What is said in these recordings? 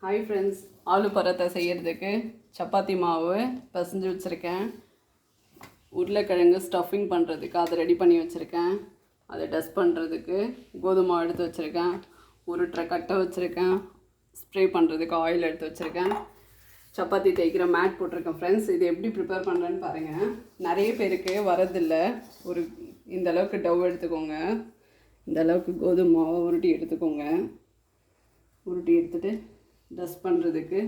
Hi friends, aloo parotta செய்கிறதுக்கு சப்பாத்தி மாவு பிசைஞ்சு வச்சுருக்கேன். உருளைக்கிழங்கு ஸ்டஃபிங் பண்ணுறதுக்கு அதை ரெடி பண்ணி வச்சுருக்கேன். அதை டஸ்ட் பண்ணுறதுக்கு கோதுமை மாவு எடுத்து வச்சுருக்கேன். உருட்டுற கட்டை வச்சுருக்கேன். ஸ்ப்ரே பண்ணுறதுக்கு ஆயில் எடுத்து வச்சுருக்கேன். சப்பாத்தி தேய்க்கிற மேட் போட்டிருக்கேன். ஃப்ரெண்ட்ஸ், இது எப்படி ப்ரிப்பேர் பண்ணுறேன்னு பாருங்கள். நிறைய பேருக்கு வரதில்லை. இந்த அளவுக்கு டவ் எடுத்துக்கோங்க. இந்த அளவுக்கு கோதுமை மாவை உருட்டி எடுத்துக்கோங்க. உருட்டி எடுத்துகிட்டு டஸ்ட் பண்ணுறதுக்கு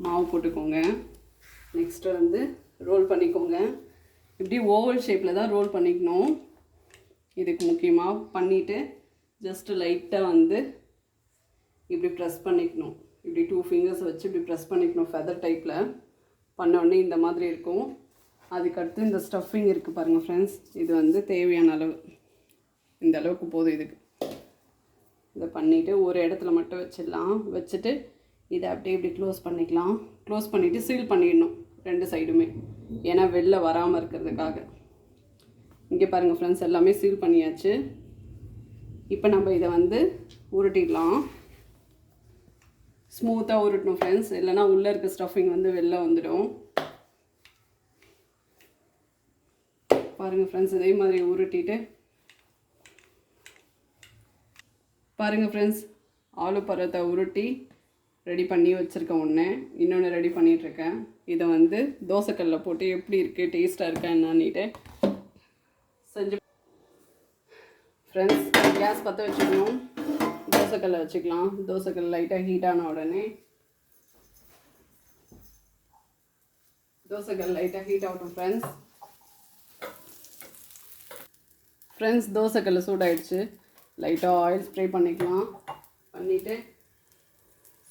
மாவு போட்டுக்கோங்க. நெக்ஸ்ட்டு ரோல் பண்ணிக்கோங்க. இப்படி ஓவல் ஷேப்பில் தான் ரோல் பண்ணிக்கணும். இதுக்கு முக்கியமாக பண்ணிவிட்டு ஜஸ்ட்டு லைட்டாக இப்படி ப்ரெஸ் பண்ணிக்கணும். இப்படி 2 ஃபிங்கர்ஸ் வச்சு இப்படி ப்ரெஸ் பண்ணிக்கணும். ஃபெதர் டைப்பில் பண்ணோடனே இந்த மாதிரி இருக்கும். அதுக்கடுத்து இந்த ஸ்டஃபிங் இருக்குது பாருங்கள் ஃப்ரெண்ட்ஸ். இது தேவையான அளவு இந்த அளவுக்கு போதும். இதுக்கு இதை பண்ணிவிட்டு ஒரு இடத்துல மட்டும் வச்சிடலாம். வச்சுட்டு இதை அப்படியே இப்படி க்ளோஸ் பண்ணிக்கலாம். க்ளோஸ் பண்ணிவிட்டு சீல் பண்ணிடணும் 2 சைடுமே, ஏன்னா வெளில வராமல் இருக்கிறதுக்காக. இங்கே பாருங்கள் ஃப்ரெண்ட்ஸ், எல்லாமே சீல் பண்ணியாச்சு. இப்போ நம்ம இதை உருட்டிடலாம். ஸ்மூத்தாக உருட்டணும் ஃப்ரெண்ட்ஸ், இல்லைனா உள்ளே இருக்க ஸ்டஃபிங் வெளில வந்துடும். பாருங்கள் ஃப்ரெண்ட்ஸ், இதே மாதிரி உருட்டிட்டு பாருங்கள் ஃப்ரெண்ட்ஸ், ஆலு பரோட்டா உருட்டி ரெடி பண்ணி வச்சுருக்கேன். இன்னொன்று ரெடி பண்ணிகிட்ருக்கேன். இதை தோசைக்கல்லில் போட்டு எப்படி இருக்குது, டேஸ்ட்டாக இருக்கா என்னன்னுட்டு செஞ்சு ஃப்ரெண்ட்ஸ். கேஸ் பற்ற வச்சுக்கணும். தோசைக்கல்லை வச்சுக்கலாம். தோசைக்கல் லைட்டாக ஹீட் ஆன உடனே தோசைக்கல் லைட்டாக ஹீட் ஆகட்டும் ஃப்ரெண்ட்ஸ். தோசைக்கல் சூடாயிடுச்சு. லைட்டாக ஆயில் ஸ்ப்ரே பண்ணிக்கலாம். பண்ணிவிட்டு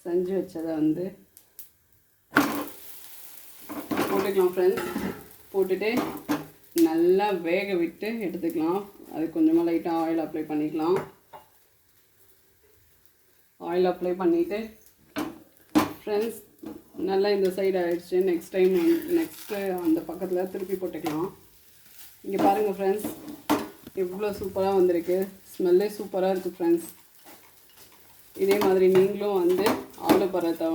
செஞ்சு வச்சதை போட்டுக்கலாம் ஃப்ரெண்ட்ஸ். போட்டுட்டு நல்லா வேக விட்டு எடுத்துக்கலாம். அது கொஞ்சமாக லைட்டாக ஆயில் அப்ளை பண்ணிக்கலாம். ஆயில் அப்ளை பண்ணிவிட்டு ஃப்ரெண்ட்ஸ் நல்லா இந்த சைடு ஆகிடுச்சு. நெக்ஸ்ட்டு அந்த பக்கத்தில் திருப்பி போட்டுக்கலாம். இங்கே பாருங்கள் ஃப்ரெண்ட்ஸ், எவ்வளோ சூப்பராக வந்திருக்கு. ஸ்மெல்லே சூப்பராக இருக்குது ஃப்ரெண்ட்ஸ். இதே மாதிரி நீங்களும் ஆலு பரோட்டா